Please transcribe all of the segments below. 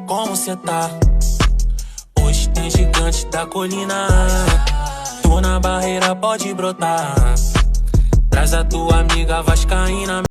como cê tá? Hoje tem gigante da colina. Tô na barreira, pode brotar. Traz a tua amiga vascaína.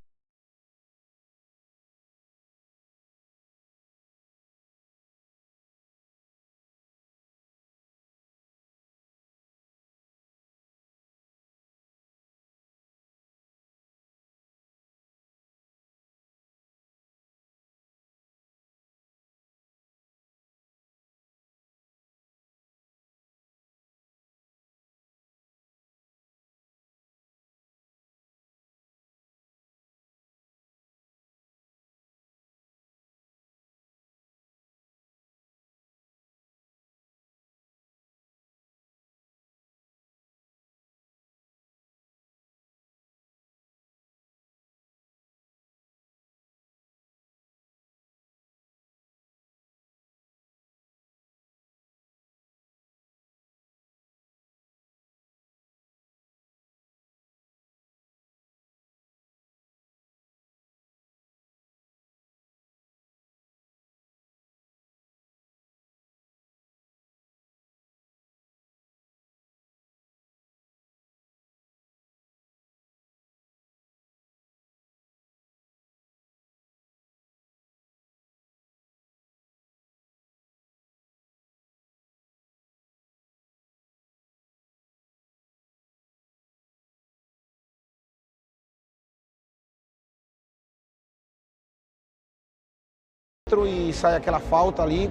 E sai aquela falta ali,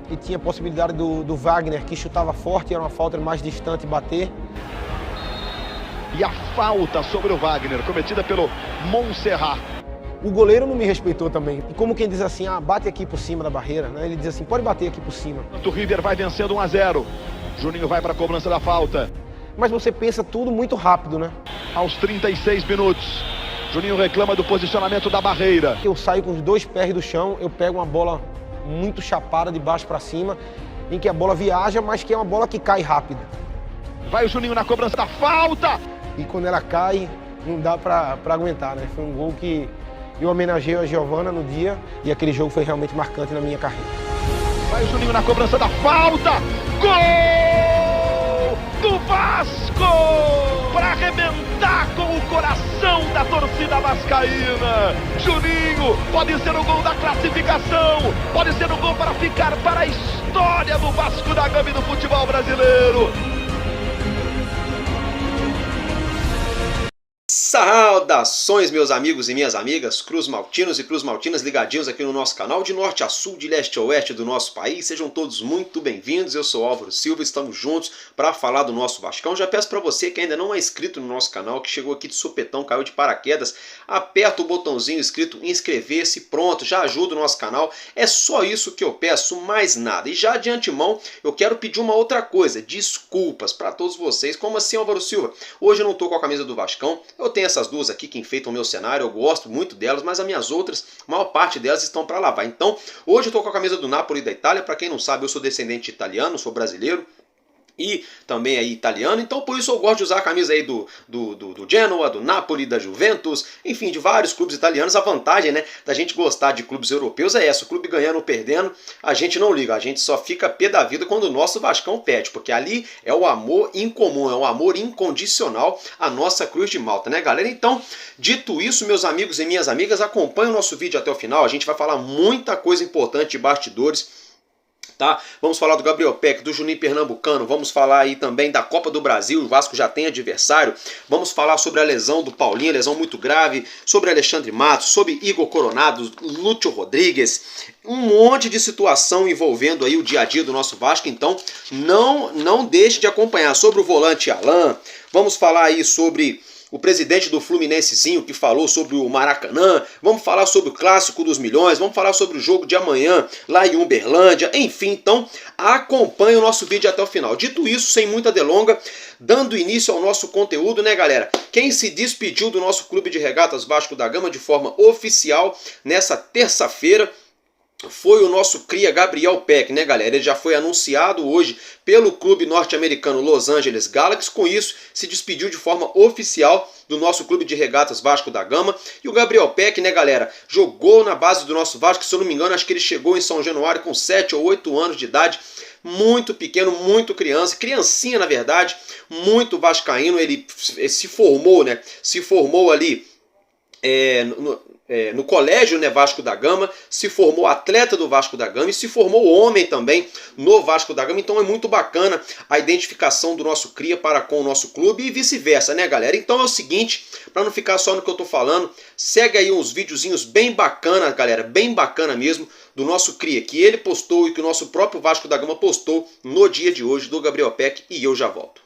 e tinha a possibilidade do Wagner, que chutava forte, era uma falta mais distante, bater. E a falta sobre o Wagner, cometida pelo Montserrat. O goleiro não me respeitou também. E como quem diz assim, bate aqui por cima da barreira, né? Ele diz assim, pode bater aqui por cima. O River vai vencendo 1-0. Juninho vai para a cobrança da falta. Mas você pensa tudo muito rápido, né? Aos 36 minutos. Juninho reclama do posicionamento da barreira. Eu saio com os dois pés do chão, eu pego uma bola muito chapada de baixo para cima, em que a bola viaja, mas que é uma bola que cai rápido. Vai o Juninho na cobrança da falta! E quando ela cai, não dá para aguentar, né? Foi um gol que eu homenageei a Giovana no dia, e aquele jogo foi realmente marcante na minha carreira. Vai o Juninho na cobrança da falta! Gol do Vasco! Para arrebentar com o coração da torcida vascaína. Juninho pode ser o gol da classificação, pode ser o gol para ficar para a história do Vasco da Gama e do futebol brasileiro. Saudações, meus amigos e minhas amigas, cruzmaltinos e cruzmaltinas ligadinhos aqui no nosso canal, de norte a sul, de leste a oeste do nosso país. Sejam todos muito bem-vindos. Eu sou Álvaro Silva, estamos juntos para falar do nosso Vascão. Já peço para você que ainda não é inscrito no nosso canal, que chegou aqui de supetão, caiu de paraquedas, aperta o botãozinho escrito inscrever-se, pronto, já ajuda o nosso canal. É só isso que eu peço, mais nada. E já de antemão, eu quero pedir uma outra coisa, desculpas para todos vocês. Como assim, Álvaro Silva? Hoje eu não estou com a camisa do Vascão, eu tenho essas duas aqui que enfeitam o meu cenário, eu gosto muito delas, mas as minhas outras, a maior parte delas estão para lavar. Então, hoje eu estou com a camisa do Napoli da Itália. Para quem não sabe, eu sou descendente de italiano, sou brasileiro e também aí italiano, então por isso eu gosto de usar a camisa aí do Genoa, do Napoli, da Juventus, enfim, de vários clubes italianos. A vantagem, né, da gente gostar de clubes europeus é essa: o clube ganhando ou perdendo, a gente não liga, a gente só fica pé da vida quando o nosso Vascão perde, porque ali é o amor incomum, é o amor incondicional à nossa Cruz de Malta, né, galera? Então, dito isso, meus amigos e minhas amigas, acompanhem o nosso vídeo até o final, a gente vai falar muita coisa importante de bastidores. Tá? Vamos falar do Gabriel Peck, do Juninho Pernambucano, vamos falar aí também da Copa do Brasil, o Vasco já tem adversário, vamos falar sobre a lesão do Paulinho, lesão muito grave, sobre Alexandre Matos, sobre Igor Coronado, Lúcio Rodrigues, um monte de situação envolvendo aí o dia a dia do nosso Vasco. Então não deixe de acompanhar. Sobre o volante Alan, vamos falar aí sobre o presidente do Fluminensezinho que falou sobre o Maracanã, vamos falar sobre o Clássico dos Milhões, vamos falar sobre o jogo de amanhã lá em Uberlândia, enfim, então acompanhe o nosso vídeo até o final. Dito isso, sem muita delonga, dando início ao nosso conteúdo, né, galera? Quem se despediu do nosso Clube de Regatas Vasco da Gama de forma oficial nessa terça-feira foi o nosso cria Gabriel Peck, né, galera? Ele já foi anunciado hoje pelo clube norte-americano Los Angeles Galaxy. Com isso, se despediu de forma oficial do nosso clube de regatas Vasco da Gama. E o Gabriel Peck, né, galera, jogou na base do nosso Vasco. Se eu não me engano, acho que ele chegou em São Januário com 7 ou 8 anos de idade. Muito pequeno, muito criancinha, na verdade, muito vascaíno. Ele se formou, né? Se formou ali no colégio, né, Vasco da Gama, se formou atleta do Vasco da Gama e se formou homem também no Vasco da Gama. Então é muito bacana a identificação do nosso cria para com o nosso clube e vice-versa, né, galera? Então é o seguinte, para não ficar só no que eu tô falando, segue aí uns videozinhos bem bacana, galera, bem bacana mesmo, do nosso cria, que ele postou e que o nosso próprio Vasco da Gama postou no dia de hoje, do Gabriel Peck, e eu já volto.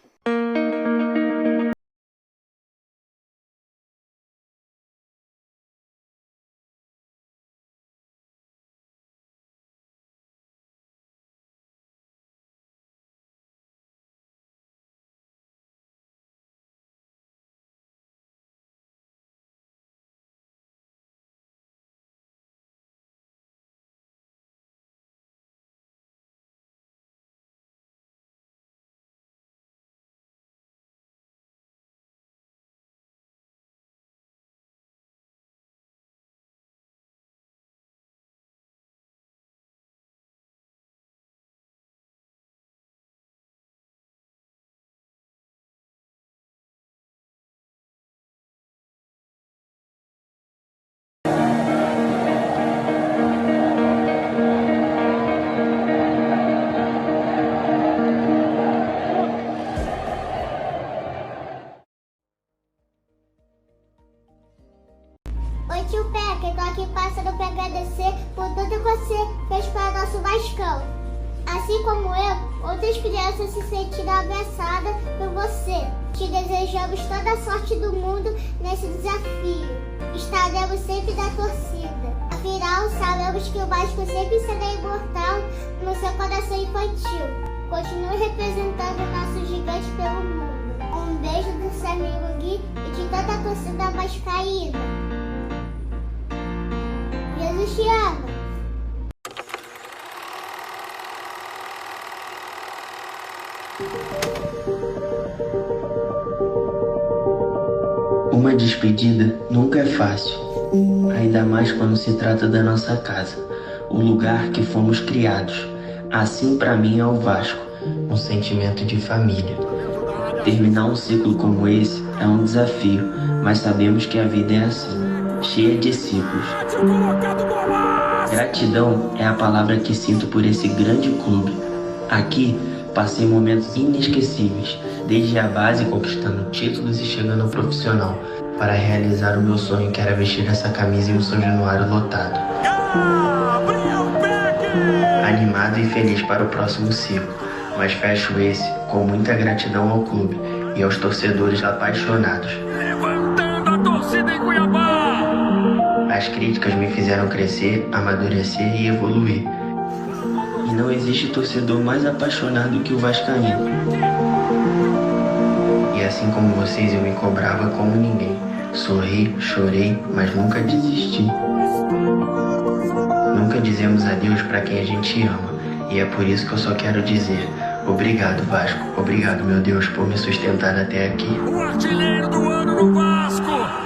Oi, tio Peca, eu tô aqui passando pra agradecer por tudo que você fez para nosso Vascão. Assim como eu, outras crianças se sentiram abraçadas por você. Te desejamos toda a sorte do mundo nesse desafio. Estaremos sempre da torcida. Afinal, sabemos que o Vasco sempre será imortal no seu coração infantil. Continue representando o nosso gigante pelo mundo. Um beijo do seu amigo Gui e de toda a torcida vascaína. Jesus te ama. Uma despedida nunca é fácil, ainda mais quando se trata da nossa casa, o lugar que fomos criados. Assim para mim é o Vasco, um sentimento de família. Terminar um ciclo como esse é um desafio, mas sabemos que a vida é assim, cheia de ciclos. Gratidão é a palavra que sinto por esse grande clube. Aqui passei momentos inesquecíveis, desde a base conquistando títulos e chegando ao profissional, para realizar o meu sonho, que era vestir essa camisa em um São Januário lotado. Animado e feliz para o próximo ciclo, mas fecho esse com muita gratidão ao clube e aos torcedores apaixonados. Levantando a torcida em Cuiabá! As críticas me fizeram crescer, amadurecer e evoluir. E não existe torcedor mais apaixonado que o vascaíno. E assim como vocês, eu me cobrava como ninguém. Sorri, chorei, mas nunca desisti. Nunca dizemos adeus para quem a gente ama. E é por isso que eu só quero dizer: obrigado, Vasco. Obrigado, meu Deus, por me sustentar até aqui. O artilheiro do ano no Vasco!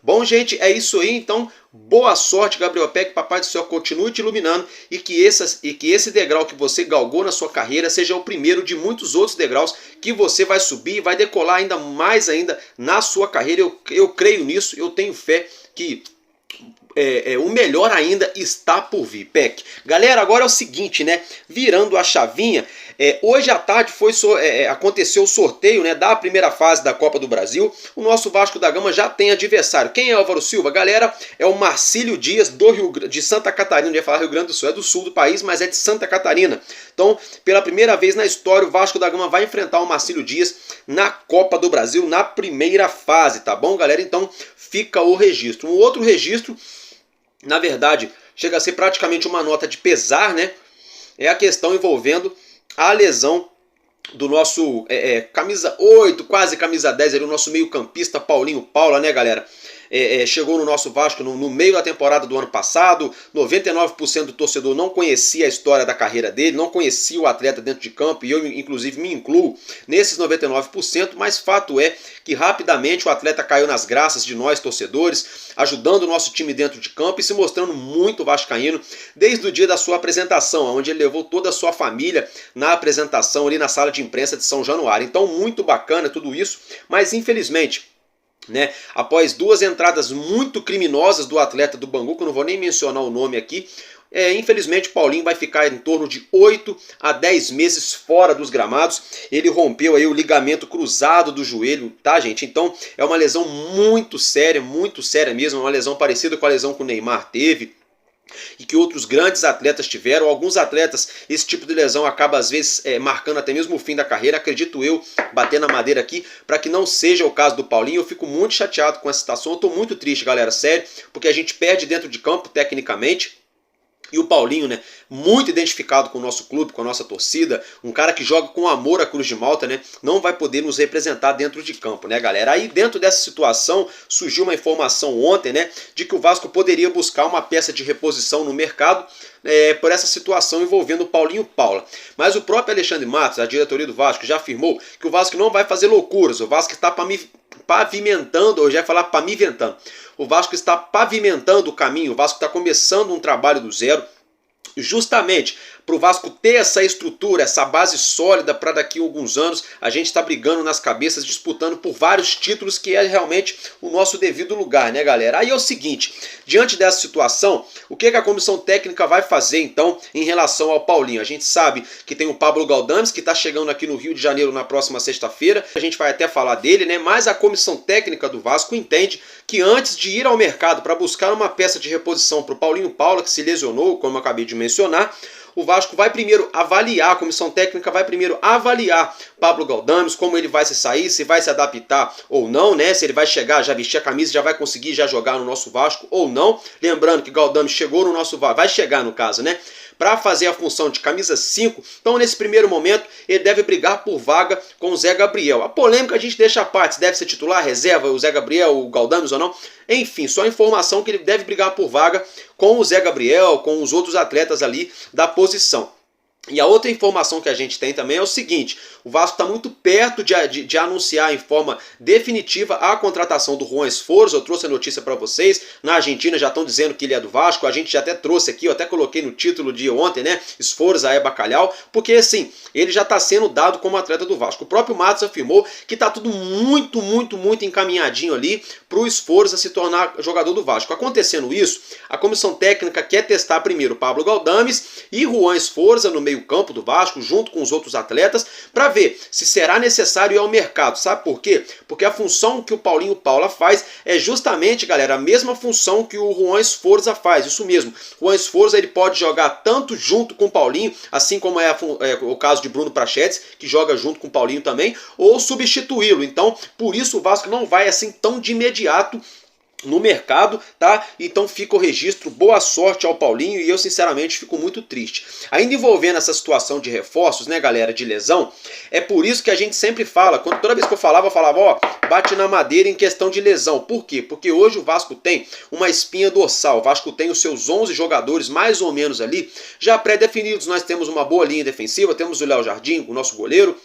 Bom, gente, é isso aí. Então, boa sorte, Gabriel Peck. Papai do céu continue te iluminando e que esse degrau que você galgou na sua carreira seja o primeiro de muitos outros degraus que você vai subir e vai decolar ainda mais ainda na sua carreira. Eu creio nisso, eu tenho fé que o melhor ainda está por vir, Peck. Galera, agora é o seguinte, né? Virando a chavinha, hoje à tarde aconteceu o sorteio, né, da primeira fase da Copa do Brasil. O nosso Vasco da Gama já tem adversário. Quem é Álvaro Silva? Galera, é o Marcílio Dias de Santa Catarina. Não ia falar Rio Grande do Sul, é do sul do país, mas é de Santa Catarina. Então, pela primeira vez na história, o Vasco da Gama vai enfrentar o Marcílio Dias na Copa do Brasil, na primeira fase, tá bom, galera? Então, fica o registro. Um outro registro, na verdade, chega a ser praticamente uma nota de pesar, né? É a questão envolvendo a lesão do nosso camisa 8, quase camisa 10, ali, o nosso meio campista Paulinho Paula, né, galera? chegou no nosso Vasco no meio da temporada do ano passado. 99% do torcedor não conhecia a história da carreira dele, não conhecia o atleta dentro de campo, e eu inclusive me incluo nesses 99%, mas fato é que rapidamente o atleta caiu nas graças de nós torcedores, ajudando o nosso time dentro de campo e se mostrando muito vascaíno desde o dia da sua apresentação, onde ele levou toda a sua família na apresentação ali na sala de imprensa de São Januário. Então muito bacana tudo isso, mas infelizmente, né, após 2 entradas muito criminosas do atleta do Bangu, que eu não vou nem mencionar o nome aqui, infelizmente o Paulinho vai ficar em torno de 8 a 10 meses fora dos gramados. Ele rompeu aí o ligamento cruzado do joelho, tá, gente? Então é uma lesão muito séria mesmo, uma lesão parecida com a lesão que o Neymar teve e que outros grandes atletas tiveram. Alguns atletas, esse tipo de lesão acaba às vezes marcando até mesmo o fim da carreira, acredito eu, bater na madeira aqui, para que não seja o caso do Paulinho. Eu fico muito chateado com essa situação, eu tô muito triste, galera, sério, porque a gente perde dentro de campo tecnicamente. E o Paulinho, né, muito identificado com o nosso clube, com a nossa torcida, um cara que joga com amor a Cruz de Malta, né, não vai poder nos representar dentro de campo, né, galera? Aí dentro dessa situação surgiu uma informação ontem, né, de que o Vasco poderia buscar uma peça de reposição no mercado por essa situação envolvendo o Paulinho Paula. Mas o próprio Alexandre Matos, a diretoria do Vasco, já afirmou que o Vasco não vai fazer loucuras, o Vasco está pavimentando, ou já ia falar pamiventando. O Vasco está pavimentando o caminho, o Vasco está começando um trabalho do zero, justamente para o Vasco ter essa estrutura, essa base sólida para daqui a alguns anos a gente está brigando nas cabeças, disputando por vários títulos, que é realmente o nosso devido lugar, né, galera? Aí é o seguinte, diante dessa situação, o que a comissão técnica vai fazer então em relação ao Paulinho? A gente sabe que tem o Pablo Galdames, que está chegando aqui no Rio de Janeiro na próxima sexta-feira, a gente vai até falar dele, né? Mas a comissão técnica do Vasco entende que antes de ir ao mercado para buscar uma peça de reposição para o Paulinho Paula, que se lesionou, como eu acabei de mencionar, o Vasco vai primeiro avaliar, a comissão técnica vai primeiro avaliar Pablo Galdames, como ele vai se sair, se vai se adaptar ou não, né? Se ele vai chegar, já vestir a camisa, já vai conseguir já jogar no nosso Vasco ou não. Lembrando que Galdames chegou no nosso Vasco, vai chegar no caso, né? Para fazer a função de camisa 5, então nesse primeiro momento ele deve brigar por vaga com o Zé Gabriel. A polêmica a gente deixa à parte, se deve ser titular, reserva, o Zé Gabriel, o Galdames ou não. Enfim, só a informação que ele deve brigar por vaga com o Zé Gabriel, com os outros atletas ali da posição. E a outra informação que a gente tem também é o seguinte, o Vasco está muito perto de anunciar em forma definitiva a contratação do Juan Esforza. Eu trouxe a notícia para vocês, na Argentina já estão dizendo que ele é do Vasco, a gente já até trouxe aqui, eu até coloquei no título de ontem, né, Esforza é bacalhau, porque assim, ele já está sendo dado como atleta do Vasco. O próprio Matos afirmou que está tudo muito encaminhadinho ali para o Esforza se tornar jogador do Vasco. Acontecendo isso, a comissão técnica quer testar primeiro Pablo Galdames e Juan Esforza no meio campo do Vasco, junto com os outros atletas, para ver se será necessário ir ao mercado. Sabe por quê? Porque a função que o Paulinho Paula faz é justamente, galera, a mesma função que o Juan Esforza faz. Isso mesmo, o Juan Esforza ele pode jogar tanto junto com o Paulinho, assim como é o caso de Bruno Prachedes, que joga junto com o Paulinho também, ou substituí-lo. Então, por isso o Vasco não vai assim tão de imediato no mercado, tá? Então fica o registro, boa sorte ao Paulinho, e eu sinceramente fico muito triste. Ainda envolvendo essa situação de reforços, né, galera, de lesão, é por isso que a gente sempre fala, toda vez que eu falava, ó, bate na madeira em questão de lesão. Por quê? Porque hoje o Vasco tem uma espinha dorsal, o Vasco tem os seus 11 jogadores mais ou menos ali, já pré-definidos. Nós temos uma boa linha defensiva, temos o Léo Jardim, o nosso goleiro,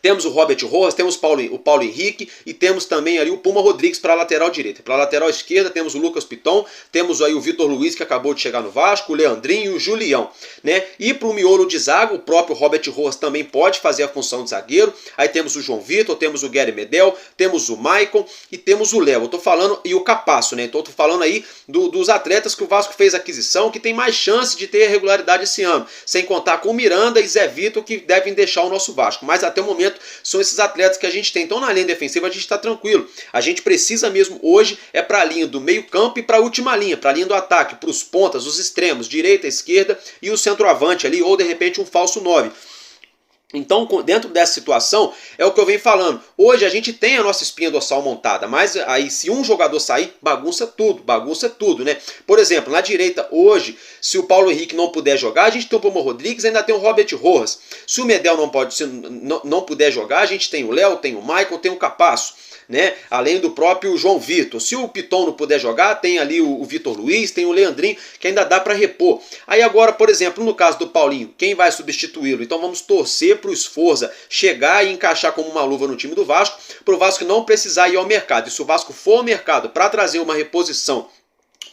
temos o Robert Rojas, temos o Paulo Henrique e temos também ali o Puma Rodrigues para a lateral direita. Para a lateral esquerda temos o Lucas Piton, temos aí o Vitor Luiz, que acabou de chegar no Vasco, o Leandrinho e o Julião, né? E para o miolo de zaga, o próprio Robert Rojas também pode fazer a função de zagueiro. Aí temos o João Vitor, temos o Gary Medel, temos o Maicon e temos o Léo. Eu tô falando, e o Capasso, né? Então eu tô falando aí dos atletas que o Vasco fez aquisição, que tem mais chance de ter regularidade esse ano, sem contar com o Miranda e Zé Vitor, que devem deixar o nosso Vasco. Mas até o momento são esses atletas que a gente tem. Então na linha defensiva a gente está tranquilo. A gente precisa mesmo hoje é para a linha do meio campo e para a última linha, para a linha do ataque, para os pontas, os extremos, direita, esquerda e o centroavante ali, ou de repente um falso 9. Então, dentro dessa situação, é o que eu venho falando. Hoje a gente tem a nossa espinha dorsal montada, mas aí se um jogador sair, bagunça tudo, né? Por exemplo, na direita hoje, se o Paulo Henrique não puder jogar, a gente tem o Pomo Rodrigues, ainda tem o Robert Rojas. Se o Medel não puder jogar, a gente tem o Léo, tem o Michael, tem o Capasso, né? Além do próprio João Vitor. Se o Piton não puder jogar, tem ali o Vitor Luiz, tem o Leandrinho, que ainda dá para repor. Aí agora, por exemplo, no caso do Paulinho, quem vai substituí-lo? Então vamos torcer para o Sforza chegar e encaixar como uma luva no time do Vasco, para o Vasco não precisar ir ao mercado. E se o Vasco for ao mercado para trazer uma reposição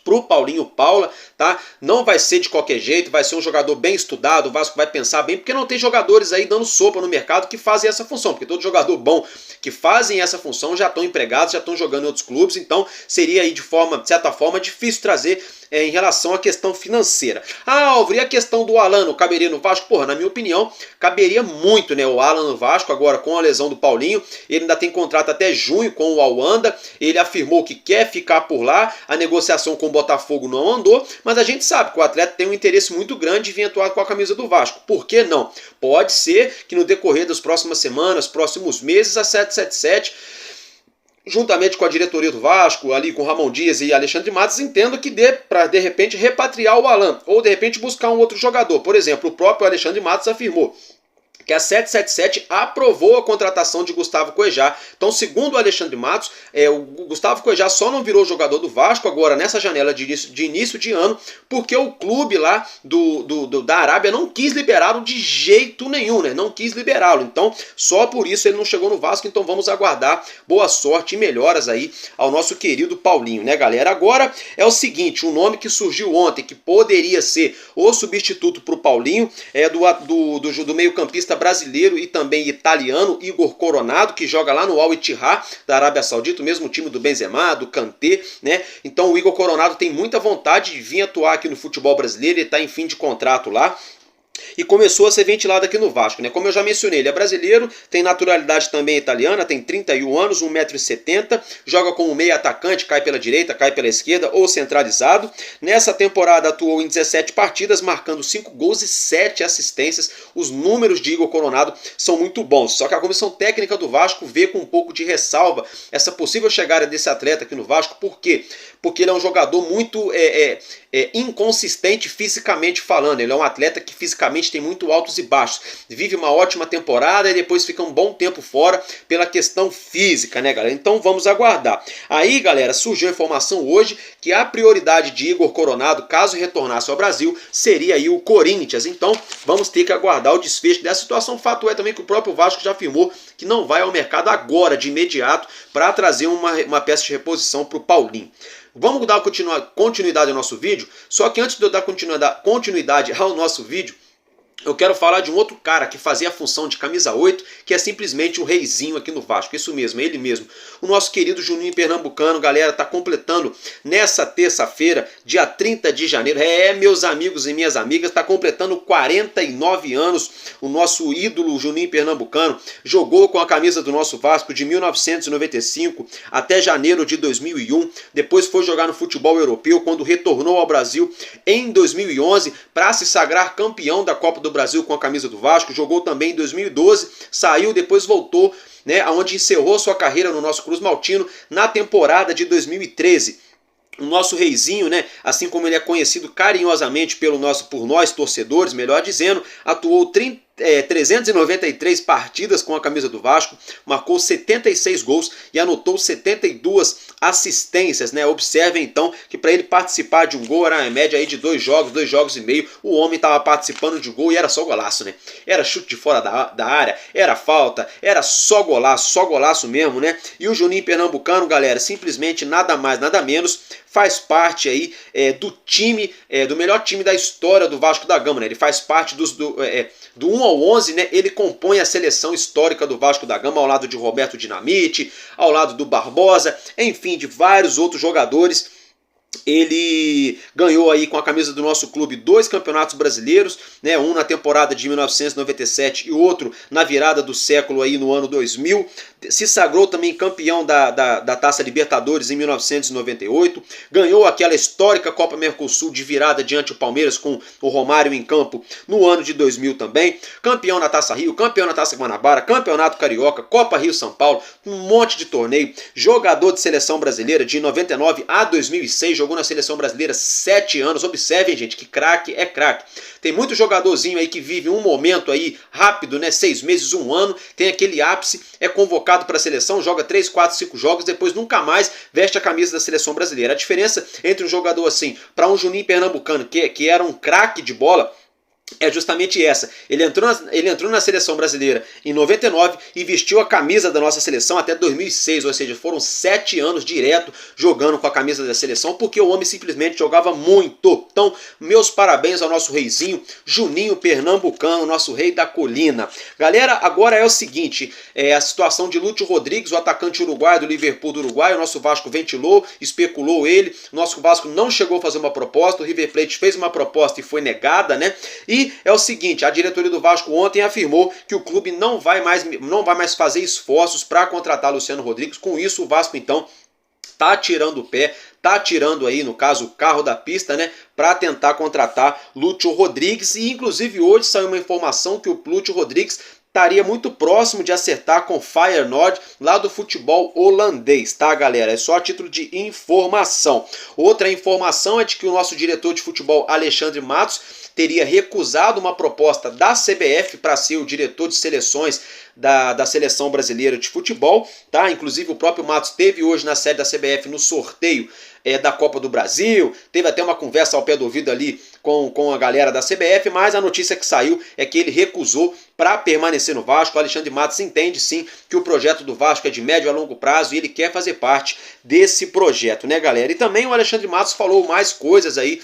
pro Paulinho Paula, tá? Não vai ser de qualquer jeito, vai ser um jogador bem estudado, o Vasco vai pensar bem, porque não tem jogadores aí dando sopa no mercado que fazem essa função, porque todo jogador bom que fazem essa função já estão empregados, já estão jogando em outros clubes, então seria aí de certa forma, difícil trazer em relação à questão financeira. Ah, Álvaro, e a questão do Alan, caberia no Vasco? Porra, na minha opinião, caberia muito, né? O Alan no Vasco, agora com a lesão do Paulinho, ele ainda tem contrato até junho com o Al-Wanda, ele afirmou que quer ficar por lá, a negociação com o Botafogo não andou, mas a gente sabe que o atleta tem um interesse muito grande em vir atuar com a camisa do Vasco. Por que não? Pode ser que no decorrer das próximas semanas, próximos meses, a 777, juntamente com a diretoria do Vasco, ali com Ramon Dias e Alexandre Matos, entendo que dê para, de repente, repatriar o Alan, ou de repente buscar um outro jogador. Por exemplo, o próprio Alexandre Matos afirmou que a 777 aprovou a contratação de Gustavo Cuejá. Então, segundo o Alexandre Matos, o Gustavo Cuejá só não virou jogador do Vasco agora nessa janela de início de ano, porque o clube lá da Arábia não quis liberá-lo de jeito nenhum, né? Não quis liberá-lo. Então, só por isso ele não chegou no Vasco. Então, vamos aguardar boa sorte e melhoras aí ao nosso querido Paulinho, né, galera? Agora é o seguinte, um nome que surgiu ontem, que poderia ser o substituto para o Paulinho, é do meio-campista brasileiro e também italiano, Igor Coronado, que joga lá no Al-Ittihad da Arábia Saudita, o mesmo time do Benzema, do Kanté, né? Então o Igor Coronado tem muita vontade de vir atuar aqui no futebol brasileiro, ele está em fim de contrato lá. E começou a ser ventilado aqui no Vasco, né? Como eu já mencionei, ele é brasileiro, tem naturalidade também italiana, tem 31 anos, 1,70 m, joga como meio atacante, cai pela direita, cai pela esquerda ou centralizado. Nessa temporada atuou em 17 partidas, marcando 5 gols e 7 assistências. Os números de Igor Coronado são muito bons, só que a comissão técnica do Vasco vê com um pouco de ressalva essa possível chegada desse atleta aqui no Vasco. Por quê? Porque ele é um jogador muito inconsistente fisicamente falando. Ele é um atleta que fisicamente tem muito altos e baixos. Vive uma ótima temporada e depois fica um bom tempo fora pela questão física, né, galera? Então vamos aguardar. Aí, galera, surgiu a informação hoje que a prioridade de Igor Coronado, caso retornasse ao Brasil, seria aí o Corinthians. Então vamos ter que aguardar o desfecho dessa situação. Fato é também que o próprio Vasco já afirmou que não vai ao mercado agora, de imediato, para trazer uma peça de reposição para o Paulinho. Vamos dar continuidade ao nosso vídeo, só que antes de eu dar continuidade ao nosso vídeo, eu quero falar de um outro cara que fazia a função de camisa 8, que é simplesmente o reizinho aqui no Vasco. Isso mesmo, é ele mesmo. O nosso querido Juninho Pernambucano, galera, está completando nessa terça-feira, dia 30 de janeiro. Meus amigos e minhas amigas, está completando 49 anos. O nosso ídolo Juninho Pernambucano jogou com a camisa do nosso Vasco de 1995 até janeiro de 2001. Depois foi jogar no futebol europeu, quando retornou ao Brasil em 2011 para se sagrar campeão da Copa do Brasil com a camisa do Vasco. Jogou também em 2012, saiu, depois voltou, né, onde encerrou sua carreira no nosso Cruz Maltino na temporada de 2013. O nosso reizinho, né, assim como ele é conhecido carinhosamente por nós torcedores, melhor dizendo, atuou 393 partidas com a camisa do Vasco, marcou 76 gols e anotou 72 assistências, né? Observem então que para ele participar de um gol era a média aí de 2 jogos e meio. O homem estava participando de gol e era só golaço, né? Era chute de fora da área, era falta, era só golaço mesmo, né? E o Juninho Pernambucano, galera, simplesmente nada mais, nada menos, faz parte aí do time, do melhor time da história do Vasco da Gama, né? Ele faz parte do 1 ao 11, né? Ele compõe a seleção histórica do Vasco da Gama ao lado de Roberto Dinamite, ao lado do Barbosa, enfim, de vários outros jogadores ele ganhou aí com a camisa do nosso clube 2 campeonatos brasileiros, né? Um na temporada de 1997 e outro na virada do século aí no ano 2000. Se sagrou também campeão da Taça Libertadores em 1998. Ganhou aquela histórica Copa Mercosul de virada diante do Palmeiras com o Romário em campo no ano de 2000 também. Campeão na Taça Rio, campeão na Taça Guanabara, Campeonato Carioca, Copa Rio-São Paulo, um monte de torneio. Jogador de seleção brasileira de 99 a 2006, jogou na seleção brasileira 7 anos. Observem, gente, que craque é craque. Tem muito jogadorzinho aí que vive um momento aí rápido, né? 6 meses, 1 ano, tem aquele ápice, é convocado para a seleção, joga 3, 4, 5 jogos, depois nunca mais veste a camisa da seleção brasileira. A diferença entre um jogador assim para um Juninho Pernambucano, que era um craque de bola, é justamente essa. Ele entrou na seleção brasileira em 99 e vestiu a camisa da nossa seleção até 2006, ou seja, foram 7 anos direto jogando com a camisa da seleção, porque o homem simplesmente jogava muito. Então, meus parabéns ao nosso reizinho, Juninho Pernambucano, nosso rei da colina. Galera, agora é o seguinte, a situação de Lúcio Rodrigues, o atacante uruguaio do Liverpool do Uruguai, o nosso Vasco ventilou, especulou ele, o nosso Vasco não chegou a fazer uma proposta, o River Plate fez uma proposta e foi negada, né? E é o seguinte, a diretoria do Vasco ontem afirmou que o clube não vai mais fazer esforços para contratar Luciano Rodrigues. Com isso, o Vasco então tá tirando o pé, tá tirando aí, no caso, o carro da pista, né, para tentar contratar Lúcio Rodrigues. E inclusive hoje saiu uma informação que o Lúcio Rodrigues estaria muito próximo de acertar com o Feyenoord lá do futebol holandês, tá, galera? É só a título de informação. Outra informação é de que o nosso diretor de futebol, Alexandre Matos, teria recusado uma proposta da CBF para ser o diretor de seleções da seleção brasileira de futebol, tá? Inclusive o próprio Matos esteve hoje na sede da CBF no sorteio da Copa do Brasil, teve até uma conversa ao pé do ouvido ali com a galera da CBF, mas a notícia que saiu é que ele recusou para permanecer no Vasco. O Alexandre Matos entende sim que o projeto do Vasco é de médio a longo prazo e ele quer fazer parte desse projeto, né, galera? E também o Alexandre Matos falou mais coisas aí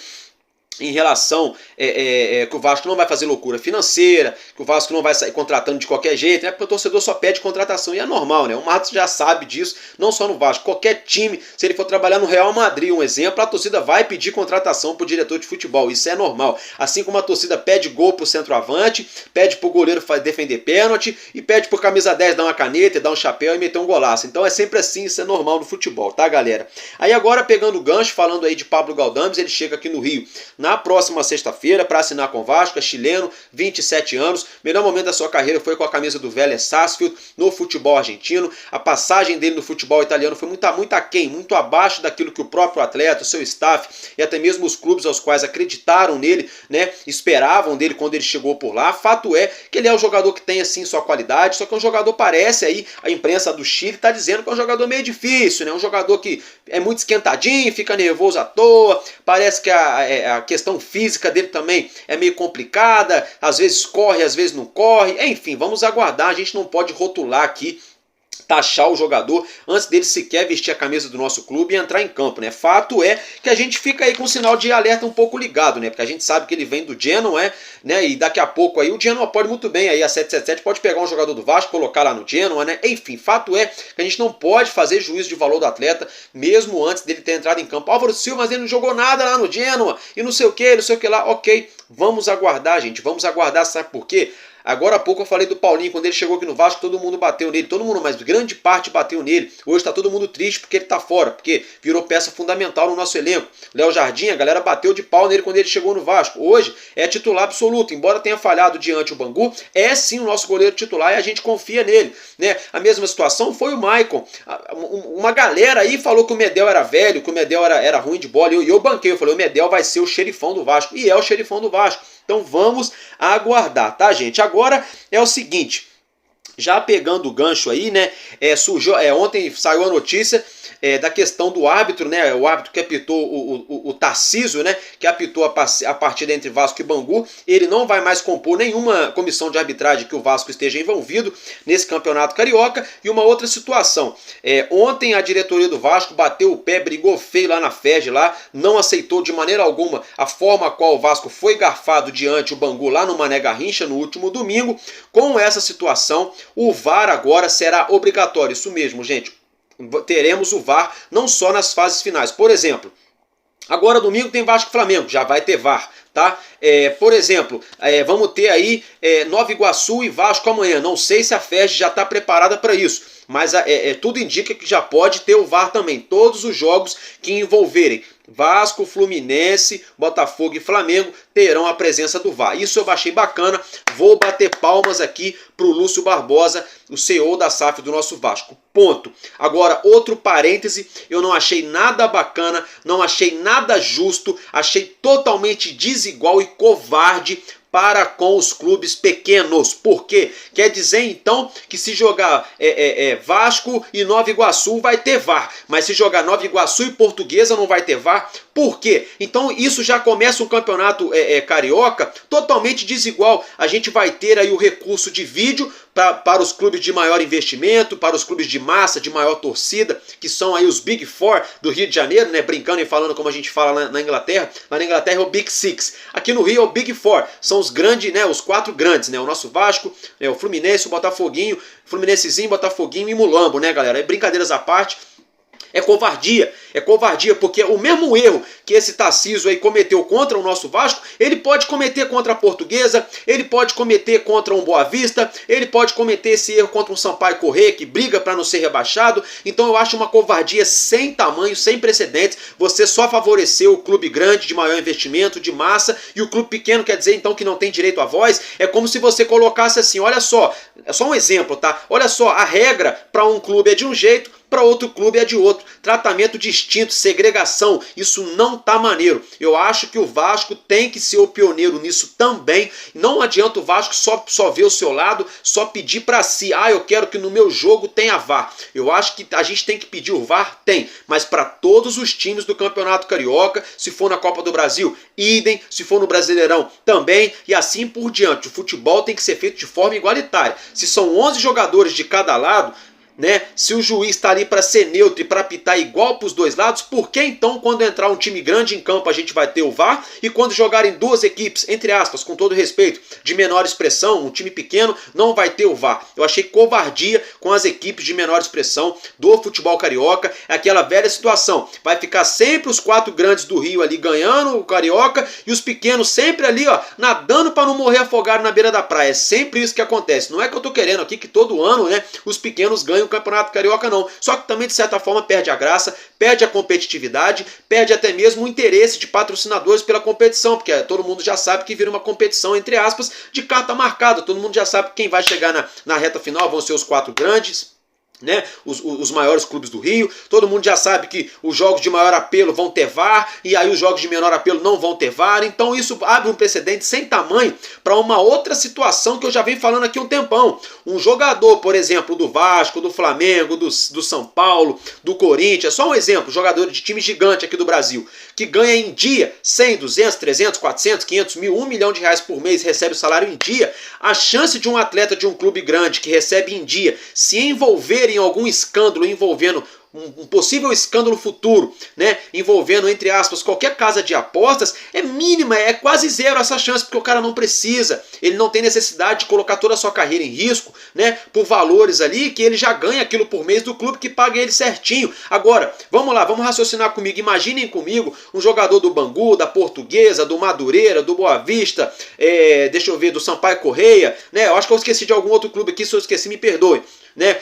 em relação que o Vasco não vai fazer loucura financeira, que o Vasco não vai sair contratando de qualquer jeito, né? Porque o torcedor só pede contratação e é normal, né? O Matos já sabe disso, não só no Vasco, qualquer time, se ele for trabalhar no Real Madrid, um exemplo, a torcida vai pedir contratação pro diretor de futebol, isso é normal. Assim como a torcida pede gol pro centroavante, pede pro goleiro defender pênalti e pede pro camisa 10 dar uma caneta, dar um chapéu e meter um golaço. Então é sempre assim, isso é normal no futebol, tá, galera? Aí agora pegando o gancho, falando aí de Pablo Galdames, ele chega aqui no Rio na próxima sexta-feira para assinar com o Vasco, é chileno, 27 anos, melhor momento da sua carreira foi com a camisa do Vélez Sarsfield no futebol argentino. A passagem dele no futebol italiano foi muito aquém, muito abaixo daquilo que o próprio atleta, o seu staff e até mesmo os clubes aos quais acreditaram nele, né, esperavam dele quando ele chegou por lá. Fato é que ele é um jogador que tem assim sua qualidade, só que um jogador parece aí, a imprensa do Chile está dizendo que é um jogador meio difícil, né, um jogador que é muito esquentadinho, fica nervoso à toa, parece que a questão física dele também é meio complicada, às vezes corre, às vezes não corre, enfim, vamos aguardar, a gente não pode rotular aqui, taxar o jogador antes dele sequer vestir a camisa do nosso clube e entrar em campo, né? Fato é que a gente fica aí com um sinal de alerta um pouco ligado, né? Porque a gente sabe que ele vem do Genoa, né? E daqui a pouco aí o Genoa pode muito bem aí a 777 pode pegar um jogador do Vasco, colocar lá no Genoa, né? Enfim, fato é que a gente não pode fazer juízo de valor do atleta mesmo antes dele ter entrado em campo. Álvaro Silva, mas ele não jogou nada lá no Genoa e não sei o que lá. Ok, vamos aguardar, gente. Vamos aguardar, sabe por quê? Agora há pouco eu falei do Paulinho, quando ele chegou aqui no Vasco, todo mundo bateu nele, todo mundo, mas grande parte bateu nele. Hoje está todo mundo triste porque ele está fora, porque virou peça fundamental no nosso elenco. Léo Jardim, a galera bateu de pau nele quando ele chegou no Vasco. Hoje é titular absoluto, embora tenha falhado diante o Bangu, é sim o nosso goleiro titular e a gente confia nele, né? A mesma situação foi o Maicon. Uma galera aí falou que o Medel era velho, que o Medel era ruim de bola, e eu banquei, eu falei, o Medel vai ser o xerifão do Vasco, e é o xerifão do Vasco. Então vamos aguardar, tá, gente? Agora é o seguinte, já pegando o gancho aí, né? Ontem saiu a notícia da questão do árbitro, né? O árbitro que apitou o Tarcísio, né? Que apitou a partida entre Vasco e Bangu. Ele não vai mais compor nenhuma comissão de arbitragem que o Vasco esteja envolvido nesse campeonato carioca. E uma outra situação. Ontem a diretoria do Vasco bateu o pé, brigou feio lá na FERJ, lá, não aceitou de maneira alguma a forma a qual o Vasco foi garfado diante o Bangu lá no Mané Garrincha no último domingo. Com essa situação, o VAR agora será obrigatório. Isso mesmo, gente. Teremos o VAR não só nas fases finais. Por exemplo, Agora domingo tem Vasco e Flamengo, já vai ter VAR. Tá? Por exemplo, vamos ter aí Nova Iguaçu e Vasco amanhã. Não sei se a FERJ já está preparada para isso, mas tudo indica que já pode ter o VAR também. Todos os jogos que envolverem Vasco, Fluminense, Botafogo e Flamengo terão a presença do VAR. Isso eu achei bacana. Vou bater palmas aqui para o Lúcio Barbosa, o CEO da SAF do nosso Vasco. Ponto. Agora, outro parêntese, eu não achei nada bacana, não achei nada justo, achei totalmente desigual e covarde para com os clubes pequenos. Por quê? Quer dizer então que se jogar Vasco e Nova Iguaçu vai ter VAR, mas se jogar Nova Iguaçu e Portuguesa não vai ter VAR? Por quê? Então isso já começa um campeonato carioca totalmente desigual. A gente vai ter aí o recurso de vídeo para os clubes de maior investimento, para os clubes de massa, de maior torcida, que são aí os Big Four do Rio de Janeiro, né? Brincando e falando como a gente fala na Inglaterra. Lá na Inglaterra é o Big Six. Aqui no Rio é o Big Four. São os grandes, né? Os 4 grandes, né? O nosso Vasco, o Fluminense, o Botafoguinho, Fluminensezinho, Botafoguinho e Mulambo, né, galera? Brincadeiras à parte. É covardia, porque o mesmo erro que esse Tarcísio aí cometeu contra o nosso Vasco, ele pode cometer contra a Portuguesa, ele pode cometer contra um Boa Vista, ele pode cometer esse erro contra um Sampaio Corrêa, que briga para não ser rebaixado. Então eu acho uma covardia sem tamanho, sem precedentes, você só favorecer o clube grande, de maior investimento, de massa, e o clube pequeno quer dizer então que não tem direito à voz. É como se você colocasse assim, olha só, é só um exemplo, tá? Olha só, a regra para um clube é de um jeito, para outro clube é de outro. Tratamento distinto, segregação, isso não tá maneiro. Eu acho que o Vasco tem que ser o pioneiro nisso também. Não adianta o Vasco só ver o seu lado, só pedir para si. Eu quero que no meu jogo tenha VAR. Eu acho que a gente tem que pedir o VAR, tem. Mas para todos os times do Campeonato Carioca, se for na Copa do Brasil, idem. Se for no Brasileirão, também. E assim por diante. O futebol tem que ser feito de forma igualitária. Se são 11 jogadores de cada lado, né? Se o juiz está ali para ser neutro e para apitar igual para os dois lados, por que então quando entrar um time grande em campo a gente vai ter o VAR e quando jogarem duas equipes, entre aspas, com todo respeito, de menor expressão, um time pequeno, não vai ter o VAR? Eu achei covardia com as equipes de menor expressão do futebol carioca, aquela velha situação, vai ficar sempre os 4 grandes do Rio ali ganhando o carioca e os pequenos sempre ali, nadando para não morrer afogado na beira da praia. É sempre isso que acontece. Não é que eu tô querendo aqui que todo ano, né, os pequenos ganham o Campeonato Carioca, não. Só que também, de certa forma, perde a graça, perde a competitividade, perde até mesmo o interesse de patrocinadores pela competição, porque todo mundo já sabe que vira uma competição, entre aspas, de carta marcada. Todo mundo já sabe que quem vai chegar na reta final vão ser os 4 grandes, né? Os maiores clubes do Rio. Todo mundo já sabe que os jogos de maior apelo vão ter VAR e aí os jogos de menor apelo não vão ter VAR. Então isso abre um precedente sem tamanho para uma outra situação que eu já venho falando aqui há um tempão. Um jogador, por exemplo, do Vasco, do Flamengo, do São Paulo, do Corinthians, só um exemplo, jogador de time gigante aqui do Brasil, que ganha em dia 100, 200, 300, 400, 500 mil, 1 milhão de reais por mês, recebe o salário em dia. A chance de um atleta de um clube grande que recebe em dia se envolver em algum escândalo envolvendo um possível escândalo futuro, né, envolvendo, entre aspas, qualquer casa de apostas, é mínima, é quase zero essa chance, porque o cara não precisa, ele não tem necessidade de colocar toda a sua carreira em risco, né, por valores ali, que ele já ganha aquilo por mês do clube que paga ele certinho. Agora, vamos lá, vamos raciocinar comigo, imaginem comigo um jogador do Bangu, da Portuguesa, do Madureira, do Boa Vista, deixa eu ver, do Sampaio Corrêa, né, eu acho que eu esqueci de algum outro clube aqui, se eu esqueci, me perdoe, né,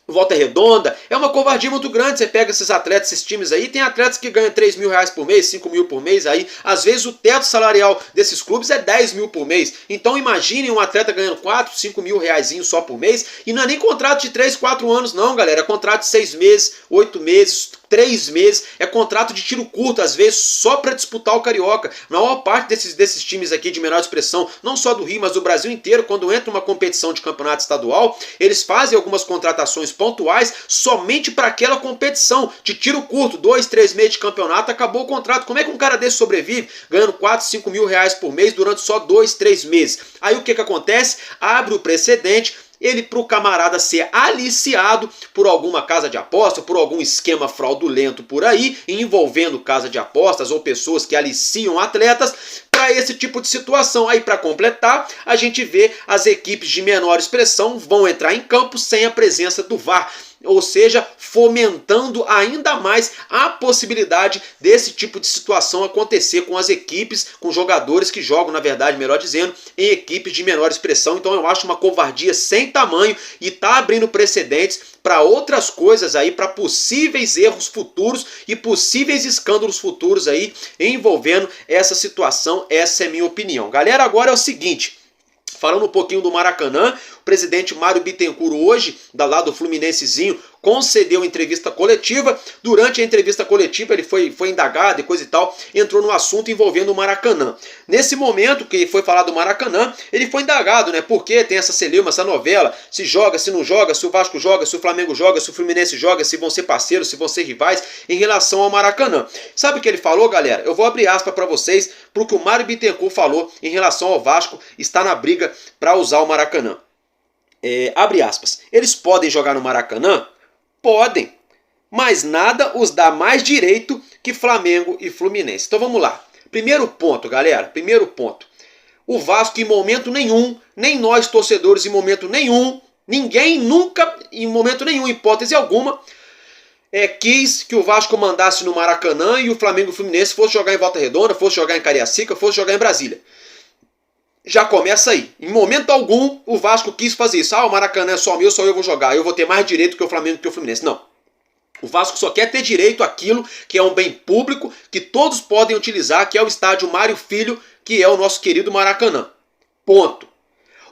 Volta Redonda. É uma covardia muito grande. Você pega esses atletas, esses times aí, tem atletas que ganham 3 mil reais por mês, 5 mil por mês aí. Às vezes o teto salarial desses clubes é 10 mil por mês. Então imagine um atleta ganhando 4, 5 mil reais só por mês. E não é nem contrato de 3, 4 anos não, galera. É contrato de 6 meses, 8 meses, 3 meses. É contrato de tiro curto, às vezes, só para disputar o Carioca. A maior parte desses times aqui de menor expressão, não só do Rio, mas do Brasil inteiro, quando entra uma competição de campeonato estadual, eles fazem algumas contratações pontuais somente para aquela competição de tiro curto, 2, 3 meses de campeonato, acabou o contrato. Como é que um cara desse sobrevive ganhando 4, 5 mil reais por mês durante só 2, 3 meses? Aí o que acontece? Abre o precedente, ele para o camarada ser aliciado por alguma casa de aposta, por algum esquema fraudulento por aí, envolvendo casa de apostas ou pessoas que aliciam atletas, para esse tipo de situação. Aí, para completar, a gente vê as equipes de menor expressão vão entrar em campo sem a presença do VAR. ou seja, fomentando ainda mais a possibilidade desse tipo de situação acontecer com as equipes, com jogadores que jogam, na verdade, melhor dizendo, em equipes de menor expressão. Então eu acho uma covardia sem tamanho e tá abrindo precedentes para outras coisas aí, para possíveis erros futuros e possíveis escândalos futuros aí envolvendo essa situação. Essa é a minha opinião. Galera, agora é o seguinte, falando um pouquinho do Maracanã, o presidente Mário Bittencourt hoje, lá do Fluminensezinho, concedeu entrevista coletiva. Durante a entrevista coletiva ele foi indagado e coisa e tal, entrou no assunto envolvendo o Maracanã. Nesse momento que foi falado do Maracanã, ele foi indagado, né? Porque tem essa celeuma, essa novela, se joga, se não joga, se o Vasco joga, se o Flamengo joga, se o Fluminense joga, se vão ser parceiros, se vão ser rivais em relação ao Maracanã. Sabe o que ele falou, galera? Eu vou abrir aspas para vocês pro que o Mário Bittencourt falou em relação ao Vasco estar na briga para usar o Maracanã. Abre aspas. Eles podem jogar no Maracanã? Podem, mas nada os dá mais direito que Flamengo e Fluminense. Então vamos lá. Primeiro ponto, galera. Primeiro ponto. O Vasco em momento nenhum, nem nós torcedores em momento nenhum, ninguém nunca, em momento nenhum, hipótese alguma, quis que o Vasco mandasse no Maracanã e o Flamengo e o Fluminense fosse jogar em Volta Redonda, fosse jogar em Cariacica, fosse jogar em Brasília. Já começa aí. Em momento algum, o Vasco quis fazer isso. O Maracanã é só meu, só eu vou jogar. Eu vou ter mais direito que o Flamengo que o Fluminense. Não. O Vasco só quer ter direito àquilo que é um bem público, que todos podem utilizar, que é o estádio Mário Filho, que é o nosso querido Maracanã. Ponto.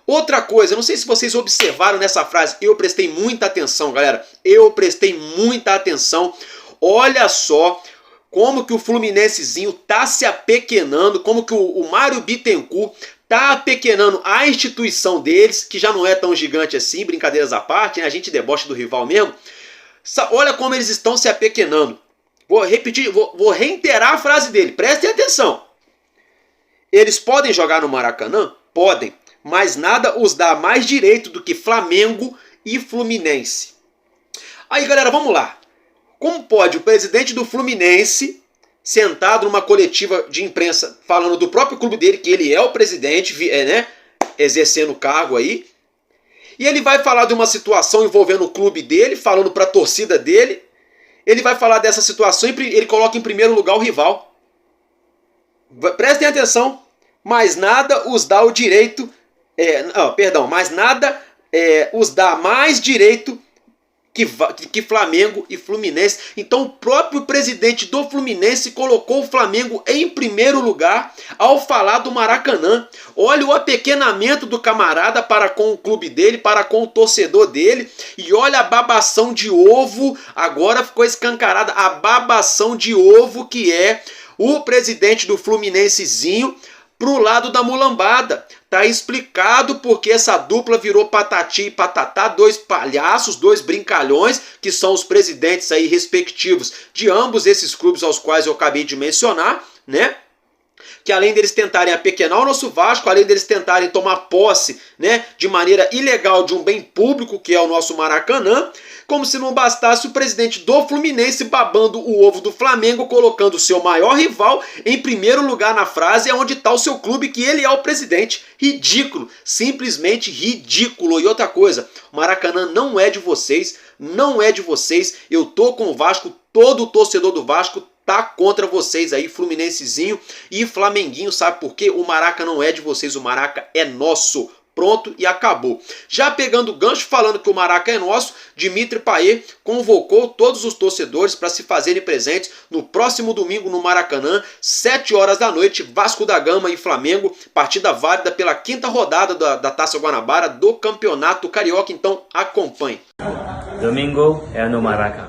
Outra coisa, não sei se vocês observaram nessa frase, eu prestei muita atenção, galera. Eu prestei muita atenção. Olha só como que o Fluminensezinho tá se apequenando, como que o Mário Bittencourt tá apequenando a instituição deles, que já não é tão gigante assim, brincadeiras à parte, né? A gente debocha do rival mesmo. Olha como eles estão se apequenando. Vou repetir, vou reiterar a frase dele, prestem atenção. Eles podem jogar no Maracanã? Podem, mas nada os dá mais direito do que Flamengo e Fluminense. Aí, galera, vamos lá. Como pode o presidente do Fluminense, sentado numa coletiva de imprensa, falando do próprio clube dele, que ele é o presidente, né, exercendo o cargo aí, e ele vai falar de uma situação envolvendo o clube dele, falando para a torcida dele, ele vai falar dessa situação e ele coloca em primeiro lugar o rival. Prestem atenção, mas nada os dá o direito, mas nada os dá mais direito que Flamengo e Fluminense. Então o próprio presidente do Fluminense colocou o Flamengo em primeiro lugar ao falar do Maracanã. Olha o apequenamento do camarada para com o clube dele, para com o torcedor dele. E olha a babação de ovo, agora ficou escancarada a babação de ovo que é o presidente do Fluminensezinho pro lado da mulambada. Tá explicado porque essa dupla virou patati e patatá, dois palhaços, dois brincalhões, que são os presidentes aí respectivos de ambos esses clubes aos quais eu acabei de mencionar, né? Que além deles tentarem apequenar o nosso Vasco, além deles tentarem tomar posse, né, de maneira ilegal de um bem público que é o nosso Maracanã, como se não bastasse o presidente do Fluminense babando o ovo do Flamengo, colocando o seu maior rival em primeiro lugar na frase onde está o seu clube, que ele é o presidente. Ridículo, simplesmente ridículo. E outra coisa, o Maracanã não é de vocês, não é de vocês. Eu tô com o Vasco, todo o torcedor do Vasco tá contra vocês aí, Fluminensezinho e Flamenguinho, sabe por quê? O Maraca não é de vocês, o Maraca é nosso. Pronto e acabou. Já pegando o gancho, falando que o Maraca é nosso, Dimitri Payet convocou todos os torcedores para se fazerem presentes no próximo domingo no Maracanã, 7 horas da noite, Vasco da Gama e Flamengo, partida válida pela 5ª rodada da Taça Guanabara do Campeonato Carioca. Então acompanhe. Domingo é no Maraca.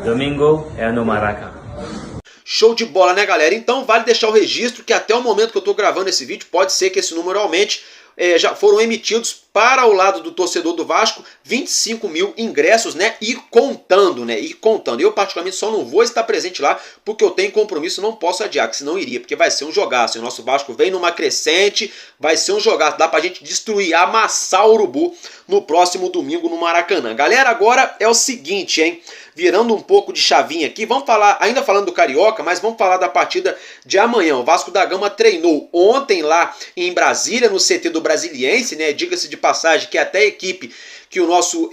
Domingo é no Maraca. Show de bola, né, galera? Então vale deixar o registro que até o momento que eu estou gravando esse vídeo, pode ser que esse número aumente. Já foram emitidos para o lado do torcedor do Vasco 25 mil ingressos, né? E contando, né? E contando. Eu, particularmente, só não vou estar presente lá porque eu tenho compromisso, não posso adiar, que senão iria, porque vai ser um jogaço. O nosso Vasco vem numa crescente, vai ser um jogaço. Dá pra gente destruir, amassar o Urubu no próximo domingo no Maracanã. Galera, agora é o seguinte, hein? Virando um pouco de chavinha aqui, vamos falar, ainda falando do Carioca, mas vamos falar da partida de amanhã. O Vasco da Gama treinou ontem lá em Brasília, no CT do Brasiliense, né? Diga-se de passagem que até a equipe que o nosso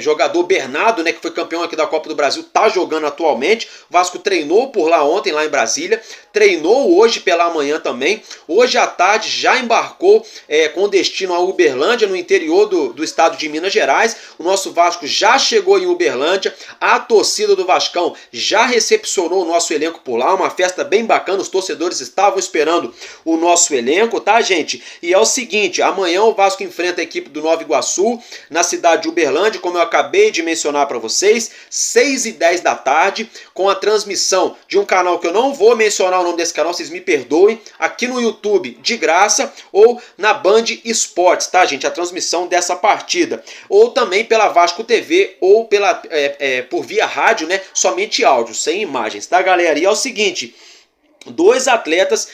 jogador Bernardo, né, que foi campeão aqui da Copa do Brasil, tá jogando atualmente. O Vasco treinou por lá ontem, lá em Brasília, treinou hoje pela manhã também. Hoje à tarde já embarcou com destino a Uberlândia, no interior do estado de Minas Gerais. O nosso Vasco já chegou em Uberlândia, a torcida do Vascão já recepcionou o nosso elenco por lá, uma festa bem bacana, os torcedores estavam esperando o nosso elenco, tá, gente? E é o seguinte, amanhã o Vasco enfrenta a equipe do Nova Iguaçu, na cidade de Uberlândia, como eu acabei de mencionar para vocês, 6h10 da tarde, com a transmissão de um canal que eu não vou mencionar o nome desse canal, vocês me perdoem, aqui no YouTube, de graça, ou na Band Esportes, tá, gente? A transmissão dessa partida. Ou também pela Vasco TV, ou por via rádio, né? Somente áudio, sem imagens, tá, galera? E é o seguinte... 2 atletas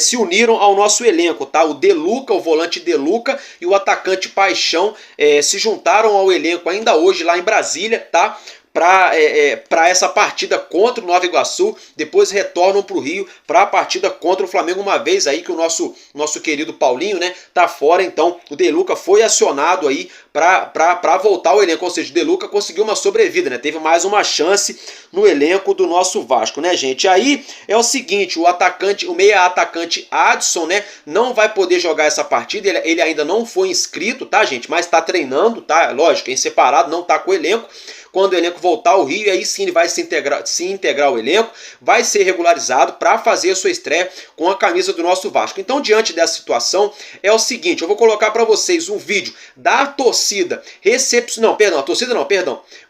se uniram ao nosso elenco, tá? O Deluca, o volante Deluca e o atacante Paixão se juntaram ao elenco ainda hoje lá em Brasília, tá? Para essa partida contra o Nova Iguaçu, depois retornam para o Rio para a partida contra o Flamengo, uma vez aí que o nosso querido Paulinho, né, tá fora. Então o Deluca foi acionado aí para voltar ao elenco, ou seja, o Deluca conseguiu uma sobrevida, né, teve mais uma chance no elenco do nosso Vasco, né, gente? Aí é o seguinte, o meia atacante Adson, né, não vai poder jogar essa partida, ele ainda não foi inscrito, tá, gente, mas tá treinando, tá, lógico, em separado, não tá com o elenco. Quando o elenco voltar ao Rio, aí sim ele vai se integrar ao elenco, vai ser regularizado para fazer a sua estreia com a camisa do nosso Vasco. Então, diante dessa situação, é o seguinte, eu vou colocar para vocês um vídeo da torcida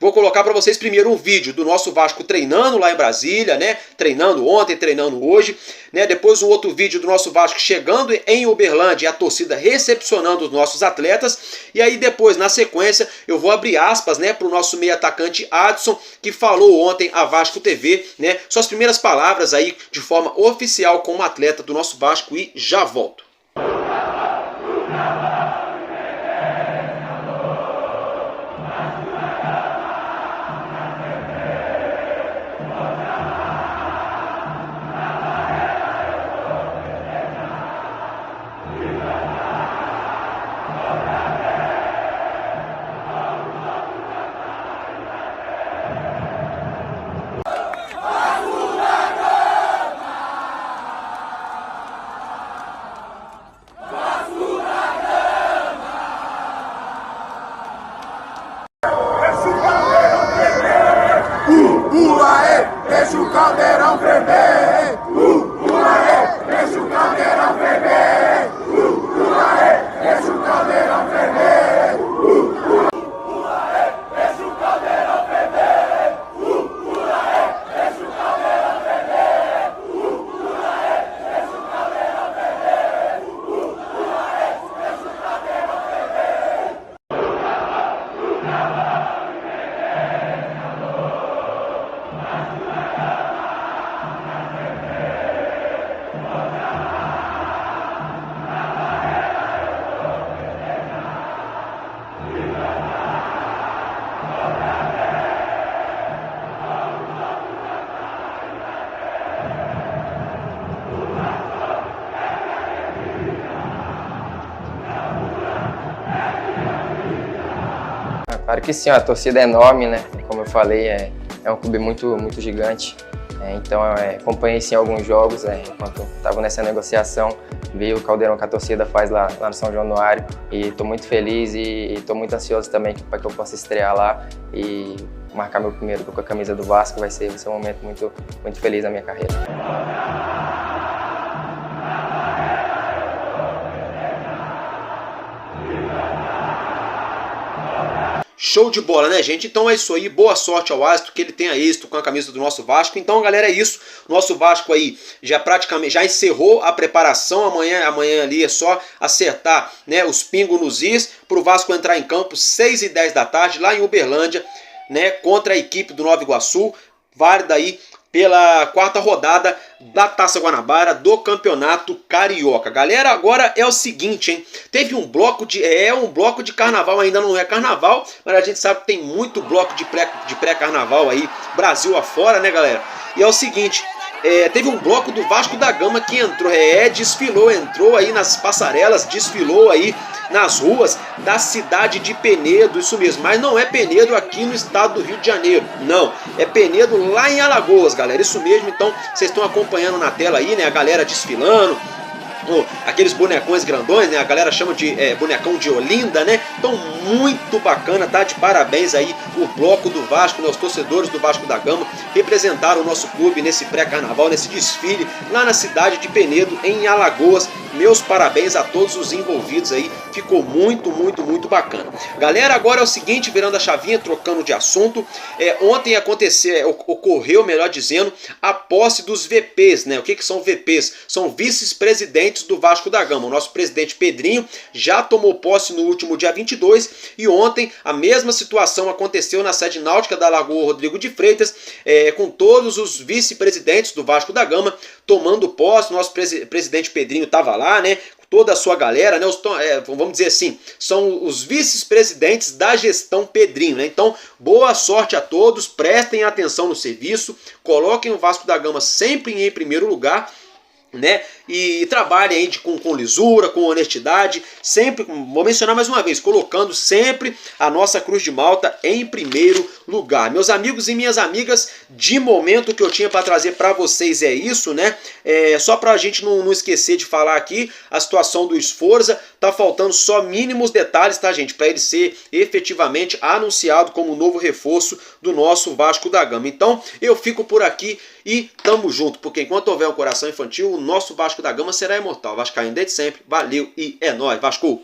Vou colocar para vocês primeiro um vídeo do nosso Vasco treinando lá em Brasília, né? Treinando ontem, treinando hoje, né? Depois um outro vídeo do nosso Vasco chegando em Uberlândia e a torcida recepcionando os nossos atletas. E aí depois, na sequência, eu vou abrir aspas, né, para o nosso meio atacante Adson, que falou ontem à Vasco TV, né? Suas primeiras palavras aí de forma oficial como atleta do nosso Vasco, e já volto. Deixa o caldeirão ferver! Deixa o caldeirão ferver! Deixa o caldeirão ferver! Deixa o caldeirão ferver! Deixa o caldeirão ferver! Deixa o caldeirão ferver! Deixa o caldeirão ferver! Claro que sim, a torcida é enorme, né? Como eu falei, é um clube muito gigante. Então acompanhei sim alguns jogos, enquanto estava nessa negociação, vi o caldeirão que a torcida faz lá no São Januário, e estou muito feliz e estou muito ansioso também para que eu possa estrear lá e marcar meu primeiro gol com a camisa do Vasco. Vai ser um momento muito feliz na minha carreira. Show de bola, né, gente? Então é isso aí, boa sorte ao Aston, que ele tenha êxito com a camisa do nosso Vasco. Então, galera, é isso. Nosso Vasco aí já encerrou a preparação. Amanhã ali é só acertar, né, os pingos nos is para o Vasco entrar em campo 6h10 da tarde, lá em Uberlândia, né, contra a equipe do Nova Iguaçu, válida aí pela 4ª rodada da Taça Guanabara do Campeonato Carioca. Galera, agora é o seguinte, hein? Teve um bloco de carnaval, ainda não é carnaval, mas a gente sabe que tem muito bloco de pré-carnaval aí, Brasil afora, né, galera? E é o seguinte, teve um bloco do Vasco da Gama que entrou aí nas passarelas, desfilou aí nas ruas da cidade de Penedo, isso mesmo, mas não é Penedo aqui no estado do Rio de Janeiro, não, é Penedo lá em Alagoas, galera, isso mesmo. Então vocês estão acompanhando na tela aí, né, a galera desfilando, aqueles bonecões grandões, né? A galera chama de bonecão de Olinda, né? Então muito bacana, tá? De parabéns aí o bloco do Vasco, né? Os torcedores do Vasco da Gama representaram o nosso clube nesse pré-carnaval, nesse desfile lá na cidade de Penedo, em Alagoas. Meus parabéns a todos os envolvidos aí, ficou muito bacana. Galera, agora é o seguinte, virando a chavinha, trocando de assunto, ontem ocorreu, melhor dizendo, a posse dos VPs, né? O que são VPs? São vice-presidentes do Vasco da Gama. O nosso presidente Pedrinho já tomou posse no último dia 22 e ontem a mesma situação aconteceu na sede náutica da Lagoa Rodrigo de Freitas, com todos os vice-presidentes do Vasco da Gama tomando posse. Nosso presidente Pedrinho estava lá, né? Toda a sua galera, né? Vamos dizer assim, são os vice-presidentes da gestão Pedrinho, né? Então, boa sorte a todos, prestem atenção no serviço, coloquem o Vasco da Gama sempre em primeiro lugar, né? E trabalhe aí com lisura, com honestidade, sempre, vou mencionar mais uma vez, colocando sempre a nossa Cruz de Malta em primeiro lugar. Meus amigos e minhas amigas, de momento o que eu tinha para trazer para vocês é isso, né? Só para a gente não esquecer de falar aqui, a situação do Sforza, tá faltando só mínimos detalhes, tá, gente? Para ele ser efetivamente anunciado como novo reforço do nosso Vasco da Gama. Então, eu fico por aqui e tamo junto, porque enquanto houver um coração infantil, o nosso Vasco da Gama será imortal. Vascaíno desde sempre, valeu e é nóis, Vasco!